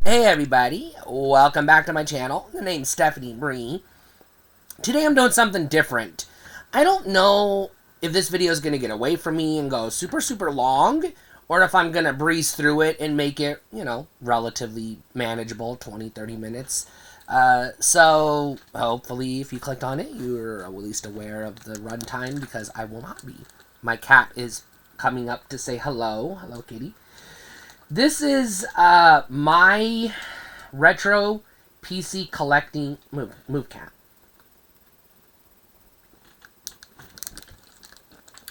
Hey everybody, welcome back to my channel. The name's Stephanie Bree. Today I'm doing something different. I don't know if this video is going to get away from me and go super long, or if I'm going to breeze through it and make it, relatively manageable, 20-30 minutes. So hopefully if you clicked on it, you're at least aware of the runtime, because I will not be. My cat is coming up to say hello. Hello, kitty. This is my retro PC collecting move cat.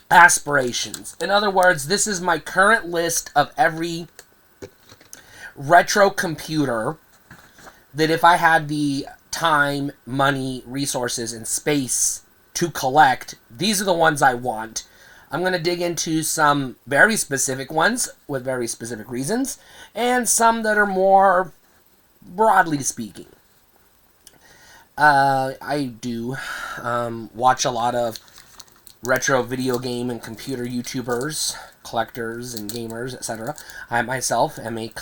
Aspirations. In other words, this is my current list of every retro computer that if I had the time, money, resources, and space to collect, these are the ones I want. I'm going to dig into some very specific ones with very specific reasons, and some that are more broadly speaking. I do watch a lot of retro video game and computer YouTubers, collectors, and gamers, etc. I myself am a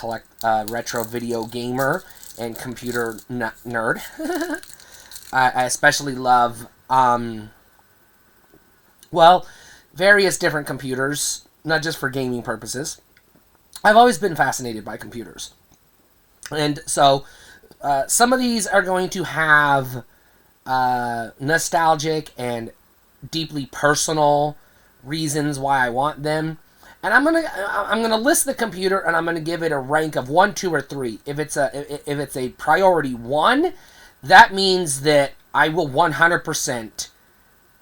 retro video gamer and computer nerd. I especially love, various different computers, not just for gaming purposes. I've always been fascinated by computers. And so, some of these are going to have nostalgic and deeply personal reasons why I want them. And I'm gonna list the computer, and I'm gonna give it a rank of 1, 2, or 3. If it's a priority 1, that means that I will 100%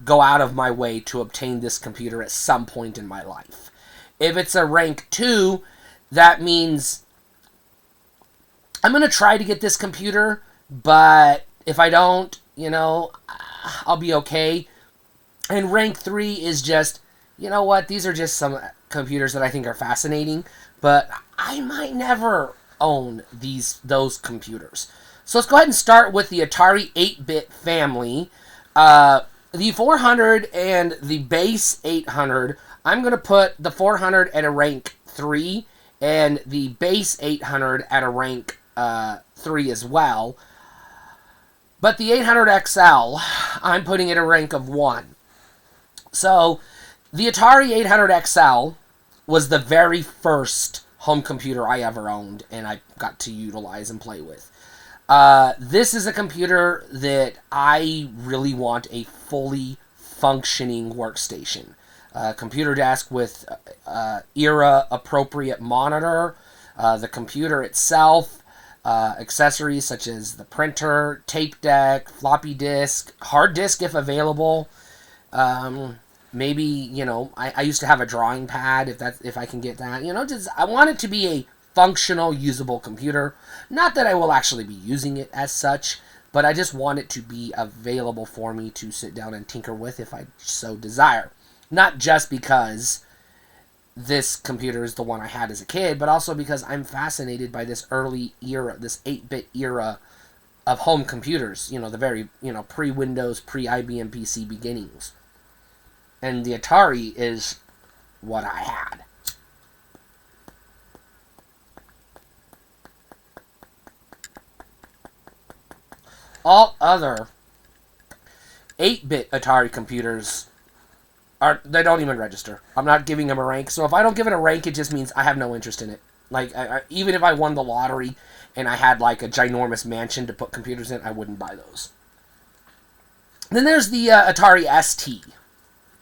go out of my way to obtain this computer at some point in my life. If it's a rank 2, that means I'm going to try to get this computer, but if I don't, I'll be okay. And rank 3 is just, these are just some computers that I think are fascinating, but I might never own those computers. So let's go ahead and start with the Atari 8-bit family. The 400 and the base 800, I'm going to put the 400 at a rank 3 and the base 800 at a rank 3 as well. But the 800XL, I'm putting it at a rank of 1. So the Atari 800XL was the very first home computer I ever owned, and I got to utilize and play with. This is a computer that I really want a fully functioning workstation. Computer desk with era-appropriate monitor, the computer itself, accessories such as the printer, tape deck, floppy disk, hard disk if available. Maybe, I used to have a drawing pad if I can get that. I want it to be a functional, usable computer. Not that I will actually be using it as such, but I just want it to be available for me to sit down and tinker with if I so desire. Not just because this computer is the one I had as a kid, but also because I'm fascinated by this early era, this 8-bit era of home computers. The very, pre-Windows, pre-IBM PC beginnings. And the Atari is what I had. All other 8-bit Atari computers they don't even register. I'm not giving them a rank. So if I don't give it a rank, it just means I have no interest in it. Like, even if I won the lottery and I had like a ginormous mansion to put computers in, I wouldn't buy those. Then there's the Atari ST.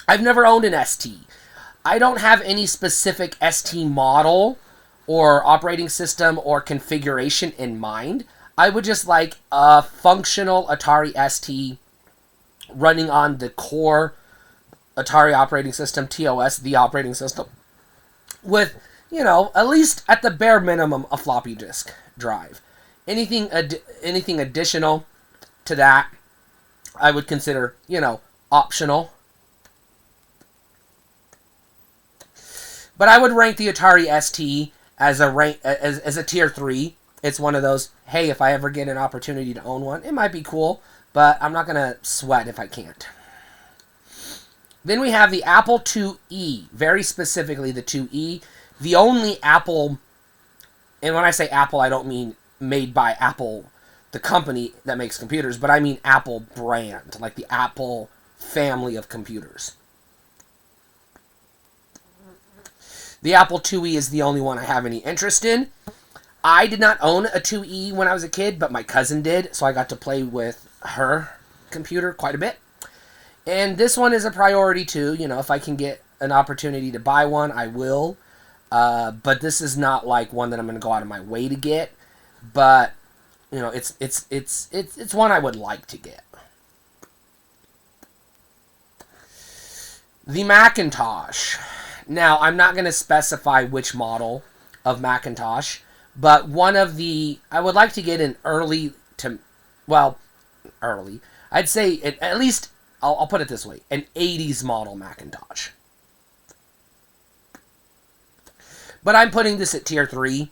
I've never owned an ST. I don't have any specific ST model or operating system or configuration in mind. I would just like a functional Atari ST running on the core Atari operating system, TOS, the operating system, with, at least at the bare minimum, a floppy disk drive. Anything additional to that, I would consider, optional. But I would rank the Atari ST as a tier 3. It's one of those, hey, if I ever get an opportunity to own one, it might be cool, but I'm not going to sweat if I can't. Then we have the Apple IIe, very specifically the IIe, the only Apple, and when I say Apple, I don't mean made by Apple, the company that makes computers, but I mean Apple brand, like the Apple family of computers. The Apple IIe is the only one I have any interest in. I did not own a 2E when I was a kid, but my cousin did, so I got to play with her computer quite a bit. And this one is a priority too. You know, if I can get an opportunity to buy one, I will. But this is not like one that I'm going to go out of my way to get. But you know, it's one I would like to get. The Macintosh. Now, I'm not going to specify which model of Macintosh, but one of the... I would like to get an early. I'd say at least, I'll put it this way, an 80s model Macintosh. But I'm putting this at tier 3.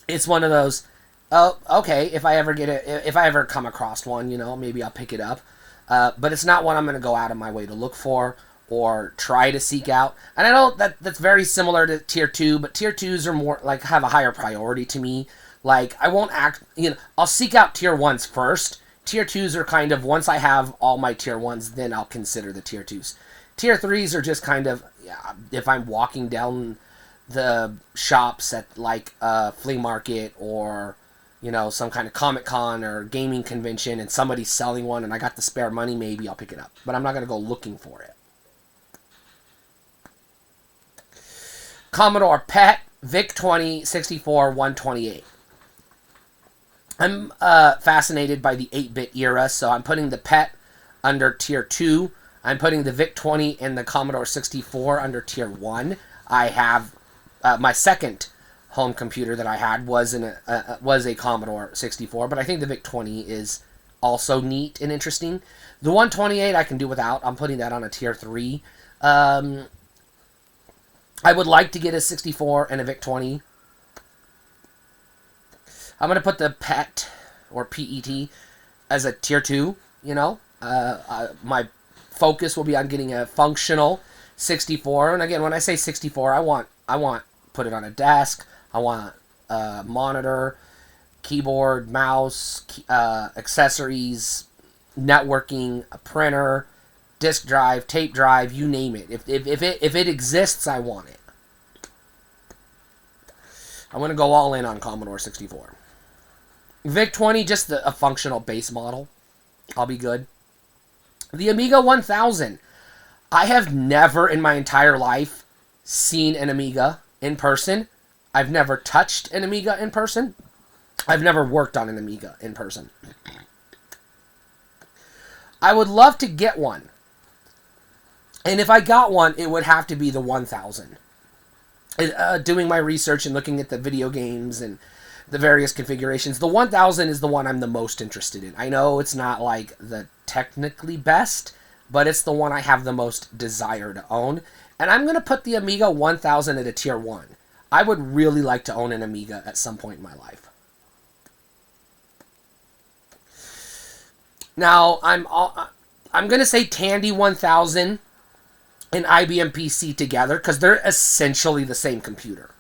It's one of those, oh, okay, if I ever come across one, you know, maybe I'll pick it up. But it's not one I'm going to go out of my way to look for or try to seek out. And I know that's very similar to tier 2, but tier 2s are more, like, have a higher priority to me. Like, I won't act, you know, I'll seek out tier 1s first. Tier 2s are kind of, once I have all my tier 1s, then I'll consider the tier 2s. Tier 3s are just kind of, yeah, if I'm walking down the shops at, like, a flea market or, you know, some kind of Comic-Con or gaming convention and somebody's selling one and I got the spare money, maybe I'll pick it up. But I'm not going to go looking for it. Commodore PET VIC-20 64-128. I'm fascinated by the 8-bit era, so I'm putting the PET under tier 2. I'm putting the VIC-20 and the Commodore 64 under tier 1. I have my second home computer that I had was a Commodore 64, but I think the VIC-20 is also neat and interesting. The 128 I can do without. I'm putting that on a tier 3. I would like to get a 64 and a VIC-20. I'm going to put the PET, or PET, as a tier 2, you know. My focus will be on getting a functional 64. And again, when I say 64, I want put it on a desk. I want a monitor, keyboard, mouse, accessories, networking, a printer, disk drive, tape drive, you name it. If it exists, I want it. I'm going to go all in on Commodore 64. VIC-20, just a functional base model. I'll be good. The Amiga 1000. I have never in my entire life seen an Amiga in person. I've never touched an Amiga in person. I've never worked on an Amiga in person. I would love to get one. And if I got one, it would have to be the 1000. Doing my research and looking at the video games and the various configurations, the 1000 is the one I'm the most interested in. I know it's not like the technically best, but it's the one I have the most desire to own. And I'm going to put the Amiga 1000 at a tier 1. I would really like to own an Amiga at some point in my life. Now, I'm going to say Tandy 1000 and IBM PC together because they're essentially the same computer.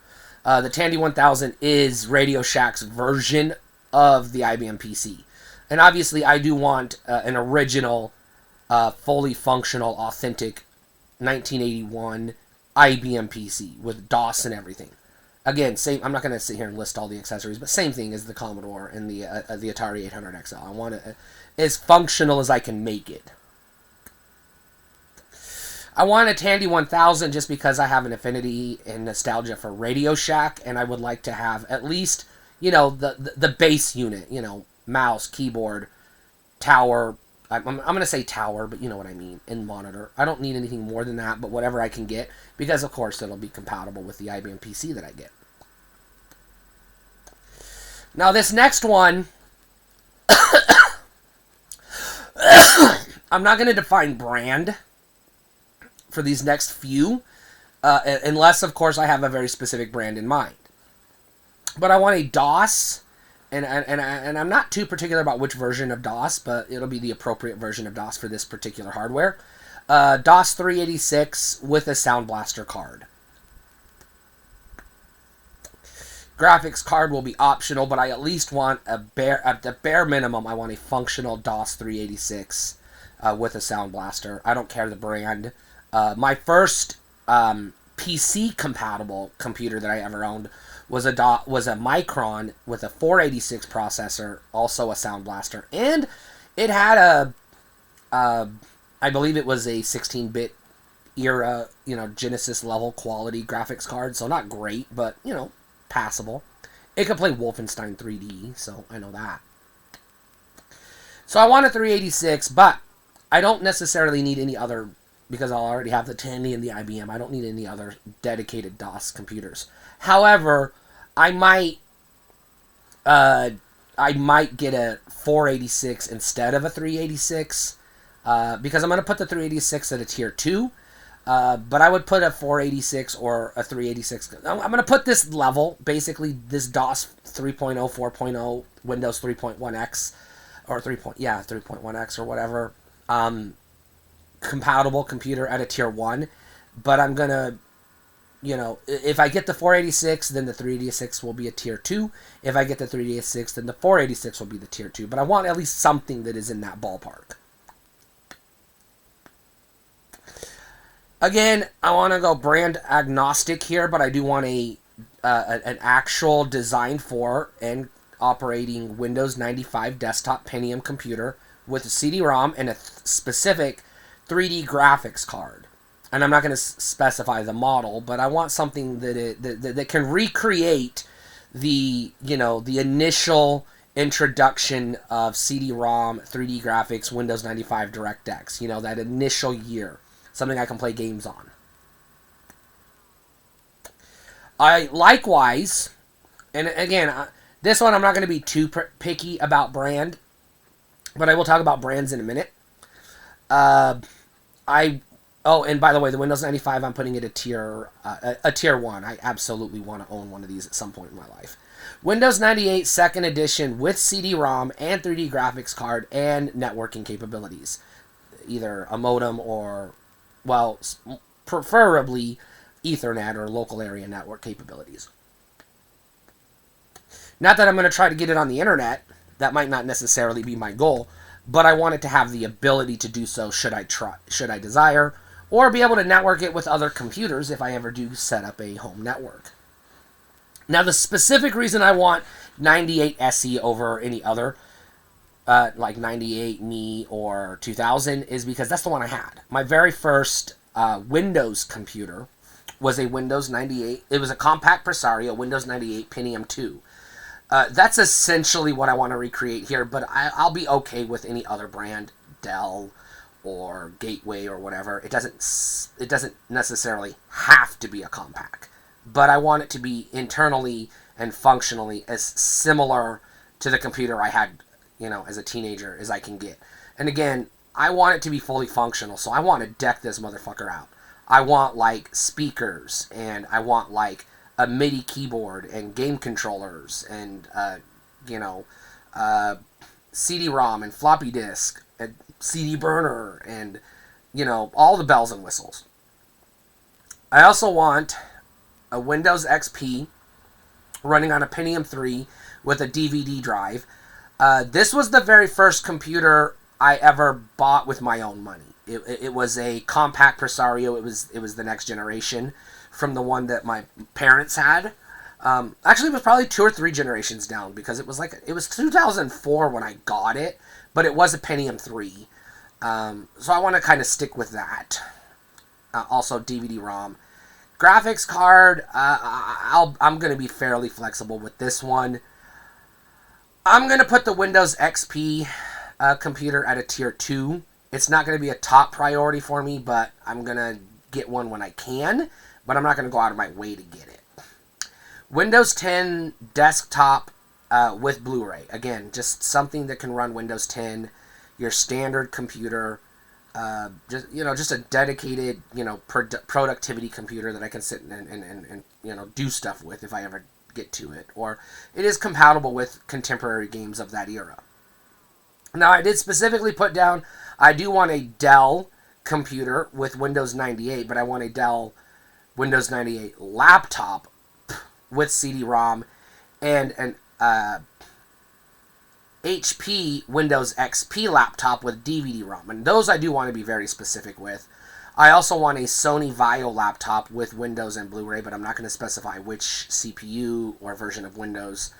The Tandy 1000 is Radio Shack's version of the IBM PC. And obviously, I do want an original, fully functional, authentic 1981 IBM PC with DOS and everything. Again, same. I'm not going to sit here and list all the accessories, but same thing as the Commodore and the Atari 800 XL. I want it as functional as I can make it. I want a Tandy 1000 just because I have an affinity and nostalgia for Radio Shack, and I would like to have at least, you know, the base unit, you know, mouse, keyboard, tower. I'm going to say tower, but you know what I mean, and monitor. I don't need anything more than that, but whatever I can get, because of course it'll be compatible with the IBM PC that I get. Now this next one, I'm not going to define brand for these next few, unless, of course, I have a very specific brand in mind. But I want a DOS, and I'm not too particular about which version of DOS, but it'll be the appropriate version of DOS for this particular hardware. DOS 386 with a Sound Blaster card. Graphics card will be optional, but I at least want at the bare minimum, I want a functional DOS 386 with a Sound Blaster. I don't care the brand. My first PC compatible computer that I ever owned was a Micron with a 486 processor, also a Sound Blaster, and it had I believe it was a 16-bit era, Genesis level quality graphics card, so not great, but passable. It could play Wolfenstein 3D, so I know that. So I want a 386, but I don't necessarily need any other, because I'll already have the Tandy and the IBM. I don't need any other dedicated DOS computers. However, I might get a 486 instead of a 386, because I'm going to put the 386 at a tier 2. But I would put a 486 or a 386. I'm going to put this level, basically this DOS 3.0, 4.0, Windows 3.1x, or 3.1x or whatever, compatible computer at a tier 1. But I'm going to, if I get the 486, then the 386 will be a tier 2. If I get the 386, then the 486 will be the tier 2. But I want at least something that is in that ballpark. Again, I want to go brand agnostic here, but I do want an actual design for and operating Windows 95 desktop Pentium computer with a CD-ROM and a specific 3D graphics card. And I'm not going to specify the model, but I want something that can recreate the initial introduction of CD-ROM, 3D graphics, Windows 95 DirectX. That initial year. Something I can play games on. I likewise, and again, this one I'm not going to be too picky about brand, but I will talk about brands in a minute. And by the way, the Windows 95, I'm putting it a tier 1. I absolutely want to own one of these at some point in my life. Windows 98 2nd edition with CD-ROM and 3D graphics card and networking capabilities. Either a modem or, well, preferably Ethernet or local area network capabilities. Not that I'm going to try to get it on the internet. That might not necessarily be my goal, but I want it to have the ability to do so should I desire, or be able to network it with other computers if I ever do set up a home network. Now, the specific reason I want 98 SE over any other, like 98 Me or 2000, is because that's the one I had. My very first Windows computer was a Windows 98. It was a compact Presario Windows 98 Pentium 2. That's essentially what I want to recreate here, but I'll be okay with any other brand, Dell or Gateway or whatever. It doesn't necessarily have to be a compact, but I want it to be internally and functionally as similar to the computer I had, as a teenager as I can get. And again, I want it to be fully functional, so I want to deck this motherfucker out. I want, like, speakers, and I want, like, a MIDI keyboard and game controllers and, CD-ROM and floppy disk and CD burner and, all the bells and whistles. I also want a Windows XP running on a Pentium 3 with a DVD drive. This was the very first computer I ever bought with my own money. It was a compact Presario. It was the next generation from the one that my parents had. Actually, it was probably 2 or 3 generations down, because it was 2004 when I got it, but it was a Pentium 3. So I want to kind of stick with that. Also, DVD-ROM. Graphics card, I'm going to be fairly flexible with this one. I'm going to put the Windows XP computer at a tier 2. It's not going to be a top priority for me, but I'm going to get one when I can, but I'm not going to go out of my way to get it. Windows 10 desktop with Blu-ray. Again, just something that can run Windows 10, your standard computer, just a dedicated, productivity computer that I can sit and do stuff with if I ever get to it. Or it is compatible with contemporary games of that era. Now, I did specifically put down, I do want a Dell computer with Windows 98, but I want a Dell Windows 98 laptop with CD-ROM and an HP Windows XP laptop with DVD-ROM. And those I do want to be very specific with. I also want a Sony Vaio laptop with Windows and Blu-ray, but I'm not going to specify which CPU or version of Windows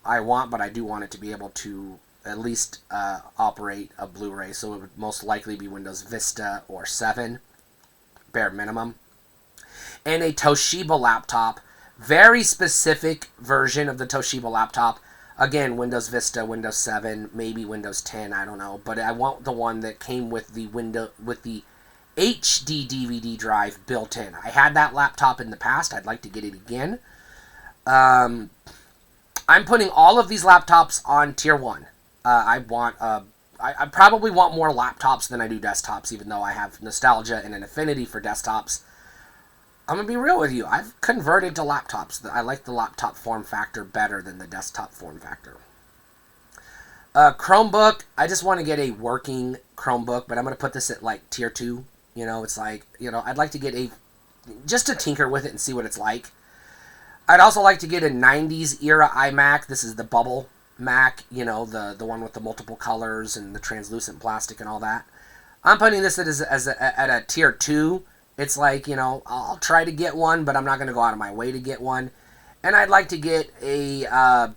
I want, but I do want it to be able to at least operate a Blu-ray, so it would most likely be Windows Vista or 7, bare minimum. And a Toshiba laptop, very specific version of the Toshiba laptop. Again, Windows Vista, Windows 7, maybe Windows 10, I don't know, but I want the one that came with the HD DVD drive built in. I had that laptop in the past. I'd like to get it again. I'm putting all of these laptops on tier 1. I probably want more laptops than I do desktops, even though I have nostalgia and an affinity for desktops. I'm going to be real with you. I've converted to laptops. I like the laptop form factor better than the desktop form factor. Chromebook, I just want to get a working Chromebook, but I'm going to put this at like tier 2. You know, it's like, I'd like to get just to tinker with it and see what it's like. I'd also like to get a 90s era iMac. This is the bubble Mac, the one with the multiple colors and the translucent plastic and all that. I'm putting this at a tier 2. It's like, I'll try to get one, but I'm not going to go out of my way to get one. And I'd like to get a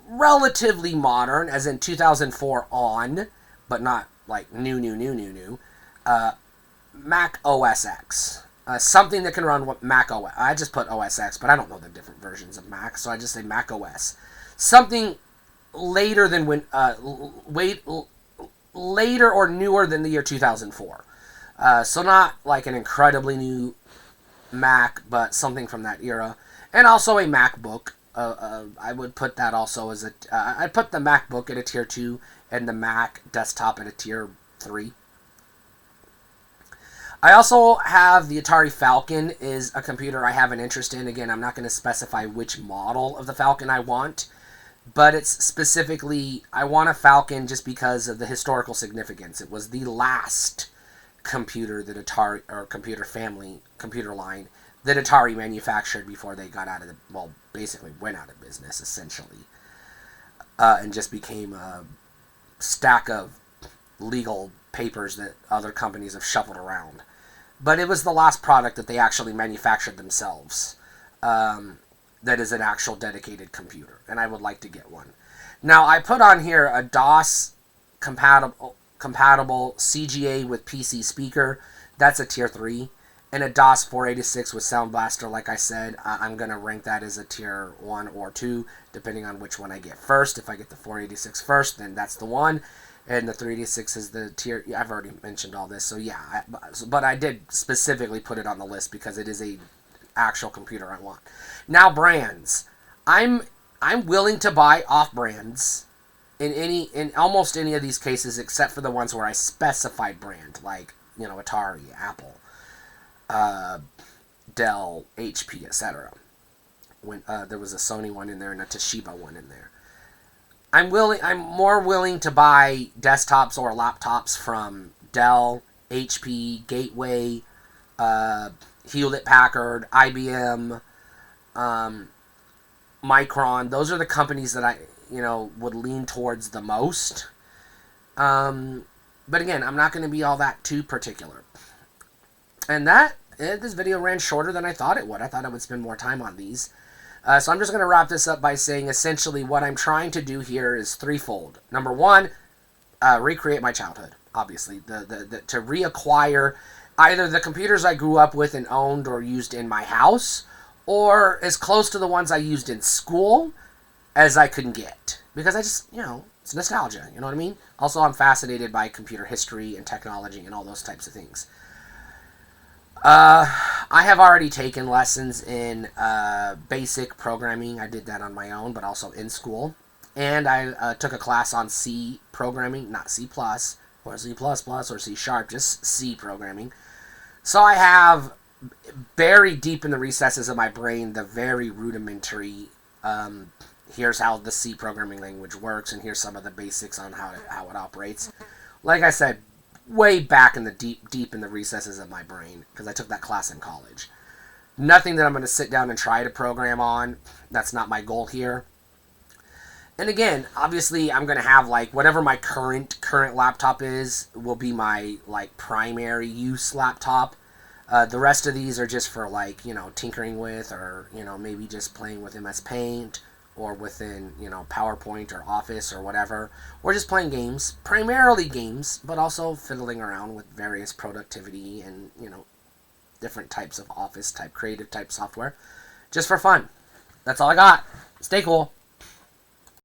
relatively modern, as in 2004 on, but not like new, Mac OS X. Something that can run Mac OS. I just put OS X, but I don't know the different versions of Mac, so I just say Mac OS. Something later than later or newer than the year 2004. So not like an incredibly new Mac, but something from that era. And also a MacBook. I would put that also as I'd put the MacBook at a tier 2 and the Mac desktop at a tier 3. I also have the Atari Falcon is a computer I have an interest in. Again, I'm not going to specify which model of the Falcon I want, but it's specifically, I want a Falcon just because of the historical significance. It was the last computer that Atari, or computer line, that Atari manufactured before they got out of basically went out of business, essentially, and just became a stack of legal papers that other companies have shuffled around. But it was the last product that they actually manufactured themselves that is an actual dedicated computer, and I would like to get one. Now, I put on here a DOS compatible CGA with PC speaker. That's a tier 3. And a DOS 486 with Sound Blaster, like I said, I'm going to rank that as a tier 1 or 2, depending on which one I get first. If I get the 486 first, then that's the one. And the 386 is the tier. I've already mentioned all this, so yeah. But I did specifically put it on the list because it is a actual computer I want. Now, brands. I'm willing to buy off brands in almost any of these cases, except for the ones where I specified brand, like Atari, Apple, Dell, HP, etc. When there was a Sony one in there and a Toshiba one in there. I'm more willing to buy desktops or laptops from Dell, HP, Gateway, Hewlett Packard, IBM, Micron. Those are the companies that I would lean towards the most. But again, I'm not going to be all that too particular. And this video ran shorter than I thought it would. I thought I would spend more time on these. So I'm just going to wrap this up by saying essentially what I'm trying to do here is threefold. Number one, recreate my childhood, obviously. To reacquire either the computers I grew up with and owned or used in my house, or as close to the ones I used in school as I could get. Because I just, it's nostalgia, you know what I mean? Also, I'm fascinated by computer history and technology and all those types of things. I have already taken lessons in basic programming. I did that on my own, but also in school. And I took a class on C programming, not C+, or C++, or C#, just C programming. So I have buried deep in the recesses of my brain the very rudimentary, here's how the C programming language works, and here's some of the basics on how it operates. Like I said, way back in the deep in the recesses of my brain, because I took that class in college. Nothing that I'm going to sit down and try to program on. That's not my goal here. And again, obviously, I'm gonna have like whatever my current laptop is will be my like primary use laptop. The rest of these are just for like tinkering with, or maybe just playing with MS Paint, or within PowerPoint or Office or whatever, or just playing games, primarily games, but also fiddling around with various productivity and different types of Office type creative type software, just for fun. That's all I got. Stay cool.